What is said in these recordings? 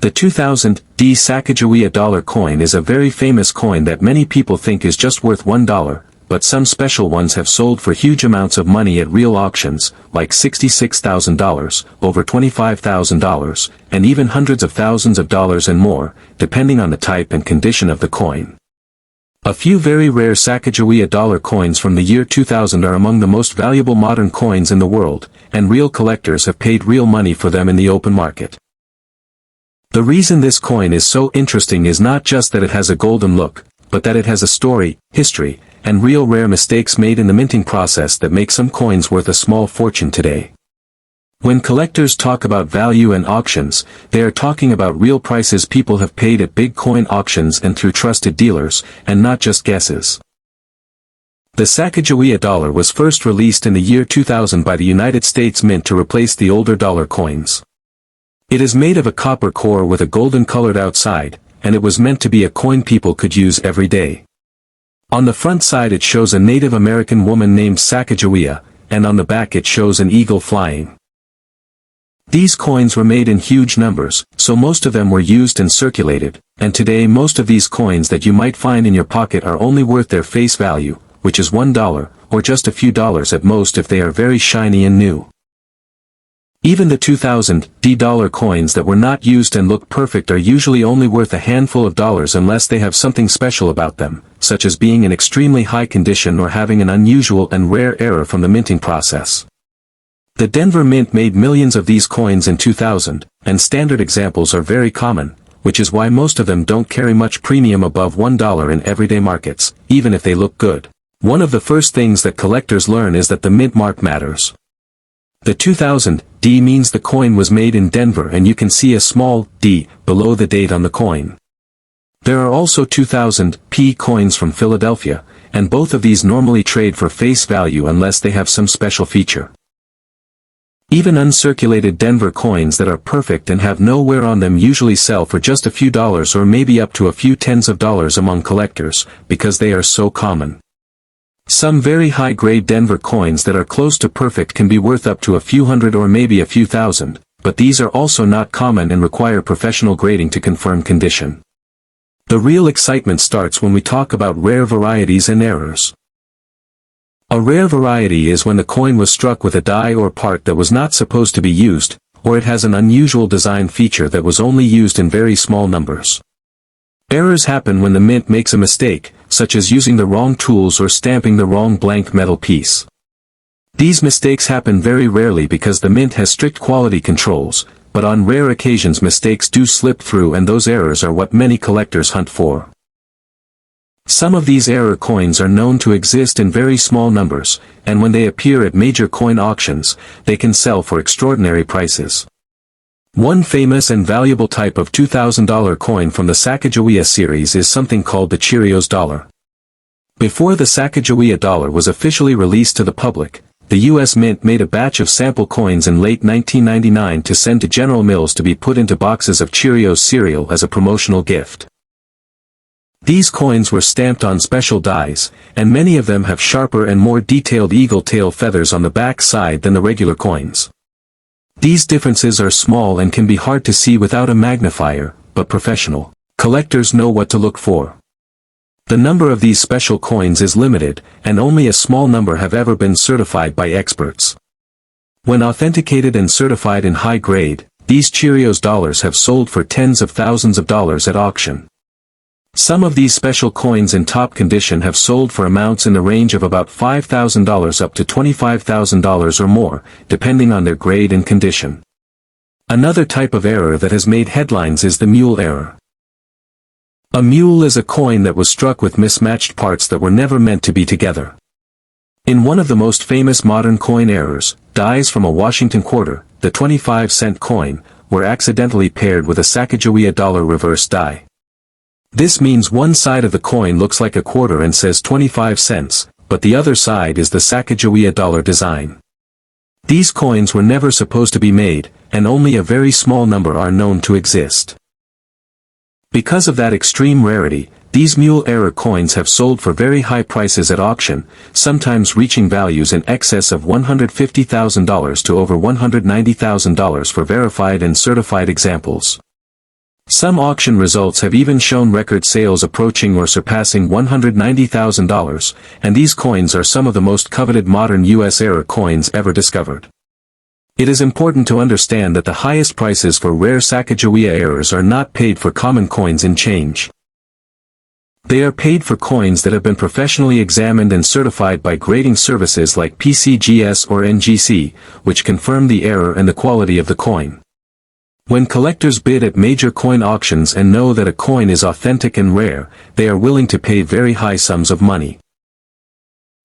The 2000 Sacagawea dollar coin is a very famous coin that many people think is just worth $1, but some special ones have sold for huge amounts of money at real auctions, like $66,000, over $25,000, and even hundreds of thousands of dollars and more, depending on the type and condition of the coin. A few very rare Sacagawea dollar coins from the year 2000 are among the most valuable modern coins in the world, and real collectors have paid real money for them in the open market. The reason this coin is so interesting is not just that it has a golden look, but that it has a story, history, and real rare mistakes made in the minting process that make some coins worth a small fortune today. When collectors talk about value and auctions, they are talking about real prices people have paid at big coin auctions and through trusted dealers, and not just guesses. The Sacagawea dollar was first released in the year 2000 by the United States Mint to replace the older dollar coins. It is made of a copper core with a golden-colored outside, and it was meant to be a coin people could use every day. On the front side it shows a Native American woman named Sacagawea, and on the back it shows an eagle flying. These coins were made in huge numbers, so most of them were used and circulated, and today most of these coins that you might find in your pocket are only worth their face value, which is $1, or just a few dollars at most if they are very shiny and new. Even the 2000 dollar coins that were not used and look perfect are usually only worth a handful of dollars unless they have something special about them, such as being in extremely high condition or having an unusual and rare error from the minting process. The Denver Mint made millions of these coins in 2000, and standard examples are very common, which is why most of them don't carry much premium above $1 in everyday markets, even if they look good. One of the first things that collectors learn is that the mint mark matters. The 2000 means the coin was made in Denver and you can see a small d below the date on the coin. There are also 2000 coins from Philadelphia, and both of these normally trade for face value unless they have some special feature. Even uncirculated Denver coins that are perfect and have no wear on them usually sell for just a few dollars or maybe up to a few tens of dollars among collectors, because they are so common. Some very high-grade Denver coins that are close to perfect can be worth up to a few hundred or maybe a few thousand, but these are also not common and require professional grading to confirm condition. The real excitement starts when we talk about rare varieties and errors. A rare variety is when the coin was struck with a die or part that was not supposed to be used, or it has an unusual design feature that was only used in very small numbers. Errors happen when the mint makes a mistake, such as using the wrong tools or stamping the wrong blank metal piece. These mistakes happen very rarely because the mint has strict quality controls, but on rare occasions mistakes do slip through and those errors are what many collectors hunt for. Some of these error coins are known to exist in very small numbers, and when they appear at major coin auctions, they can sell for extraordinary prices. One famous and valuable type of $2,000 coin from the Sacagawea series is something called the Cheerios dollar. Before the Sacagawea dollar was officially released to the public, the U.S. Mint made a batch of sample coins in late 1999 to send to General Mills to be put into boxes of Cheerios cereal as a promotional gift. These coins were stamped on special dies, and many of them have sharper and more detailed eagle tail feathers on the back side than the regular coins. These differences are small and can be hard to see without a magnifier, but professional collectors know what to look for. The number of these special coins is limited, and only a small number have ever been certified by experts. When authenticated and certified in high grade, these Cheerios dollars have sold for tens of thousands of dollars at auction. Some of these special coins in top condition have sold for amounts in the range of about $5,000 up to $25,000 or more, depending on their grade and condition. Another type of error that has made headlines is the mule error. A mule is a coin that was struck with mismatched parts that were never meant to be together. In one of the most famous modern coin errors, dies from a Washington quarter, the 25-cent coin, were accidentally paired with a Sacagawea dollar reverse die. This means one side of the coin looks like a quarter and says 25 cents, but the other side is the Sacagawea dollar design. These coins were never supposed to be made, and only a very small number are known to exist. Because of that extreme rarity, these mule error coins have sold for very high prices at auction, sometimes reaching values in excess of $150,000 to over $190,000 for verified and certified examples. Some auction results have even shown record sales approaching or surpassing $190,000, and these coins are some of the most coveted modern U.S. era coins ever discovered. It is important to understand that the highest prices for rare Sacagawea errors are not paid for common coins in change. They are paid for coins that have been professionally examined and certified by grading services like PCGS or NGC, which confirm the error and the quality of the coin. When collectors bid at major coin auctions and know that a coin is authentic and rare, they are willing to pay very high sums of money.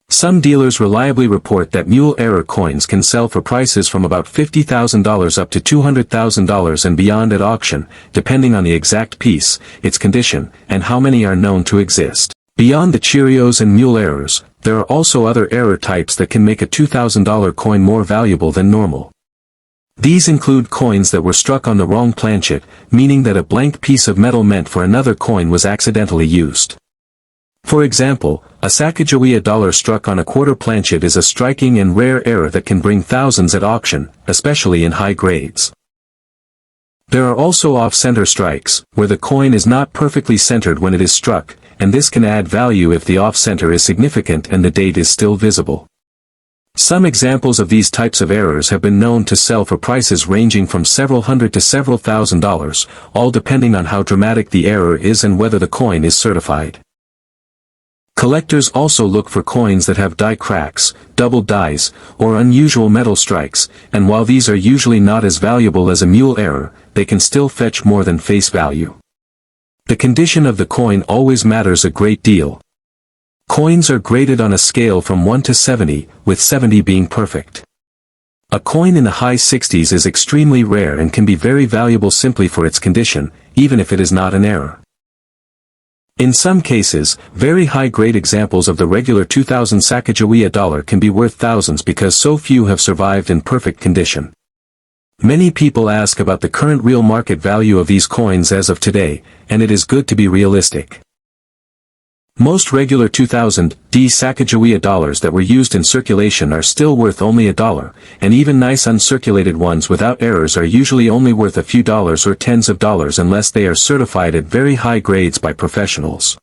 Some dealers reliably report that mule error coins can sell for prices from about $50,000 up to $200,000 and beyond at auction, depending on the exact piece, its condition, and how many are known to exist. Beyond the Cheerios and mule errors, there are also other error types that can make a $2,000 coin more valuable than normal. These include coins that were struck on the wrong planchet, meaning that a blank piece of metal meant for another coin was accidentally used. For example, a Sacagawea dollar struck on a quarter planchet is a striking and rare error that can bring thousands at auction, especially in high grades. There are also off-center strikes, where the coin is not perfectly centered when it is struck, and this can add value if the off-center is significant and the date is still visible. Some examples of these types of errors have been known to sell for prices ranging from several hundred to several $1,000s, all depending on how dramatic the error is and whether the coin is certified. Collectors also look for coins that have die cracks, double dies, or unusual metal strikes, and while these are usually not as valuable as a mule error, they can still fetch more than face value. The condition of the coin always matters a great deal. Coins are graded on a scale from 1 to 70, with 70 being perfect. A coin in the high 60s is extremely rare and can be very valuable simply for its condition, even if it is not an error. In some cases, very high-grade examples of the regular 2000 Sacagawea dollar can be worth thousands because so few have survived in perfect condition. Many people ask about the current real market value of these coins as of today, and it is good to be realistic. Most regular 2000 Sacagawea dollars that were used in circulation are still worth only $1, and even nice uncirculated ones without errors are usually only worth a few dollars or tens of dollars unless they are certified at very high grades by professionals.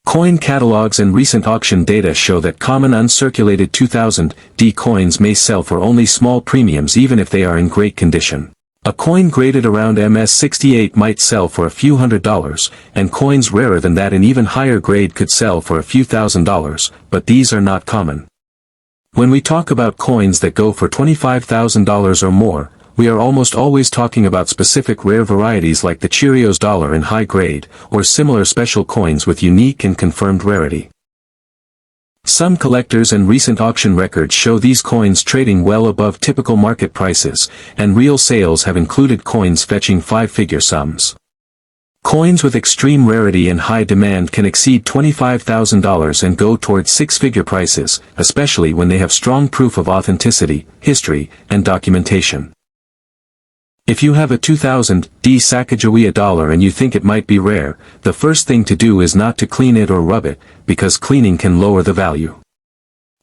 Coin catalogs and recent auction data show that common uncirculated 2000 coins may sell for only small premiums even if they are in great condition. A coin graded around MS68 might sell for a few $100s, and coins rarer than that in even higher grade could sell for a few $1,000s, but these are not common. When we talk about coins that go for $25,000 or more, we are almost always talking about specific rare varieties like the Cheerios dollar in high grade, or similar special coins with unique and confirmed rarity. Some collectors and recent auction records show these coins trading well above typical market prices, and real sales have included coins fetching five-figure sums. Coins with extreme rarity and high demand can exceed $25,000 and go towards six-figure prices, especially when they have strong proof of authenticity, history, and documentation. If you have a 2000 Sacagawea dollar and you think it might be rare, the first thing to do is not to clean it or rub it, because cleaning can lower the value.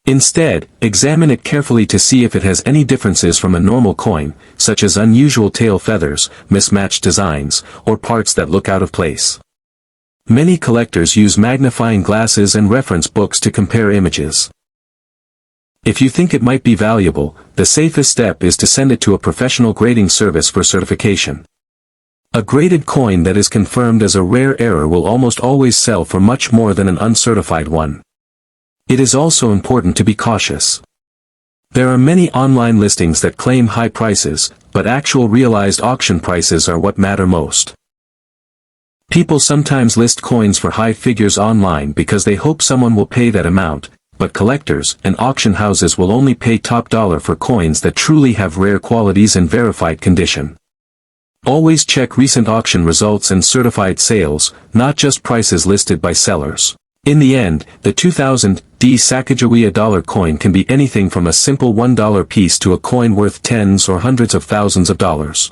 Instead, examine it carefully to see if it has any differences from a normal coin, such as unusual tail feathers, mismatched designs, or parts that look out of place. Many collectors use magnifying glasses and reference books to compare images. If you think it might be valuable, the safest step is to send it to a professional grading service for certification. A graded coin that is confirmed as a rare error will almost always sell for much more than an uncertified one. It is also important to be cautious. There are many online listings that claim high prices, but actual realized auction prices are what matter most. People sometimes list coins for high figures online because they hope someone will pay that amount, but collectors and auction houses will only pay top dollar for coins that truly have rare qualities and verified condition. Always check recent auction results and certified sales, not just prices listed by sellers. In the end, the 2000 Sacagawea dollar coin can be anything from a simple $1 piece to a coin worth tens or hundreds of thousands of dollars.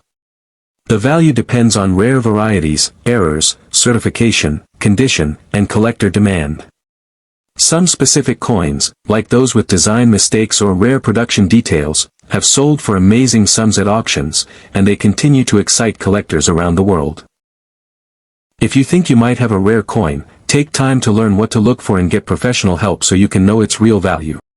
The value depends on rare varieties, errors, certification, condition, and collector demand. Some specific coins, like those with design mistakes or rare production details, have sold for amazing sums at auctions, and they continue to excite collectors around the world. If you think you might have a rare coin, take time to learn what to look for and get professional help so you can know its real value.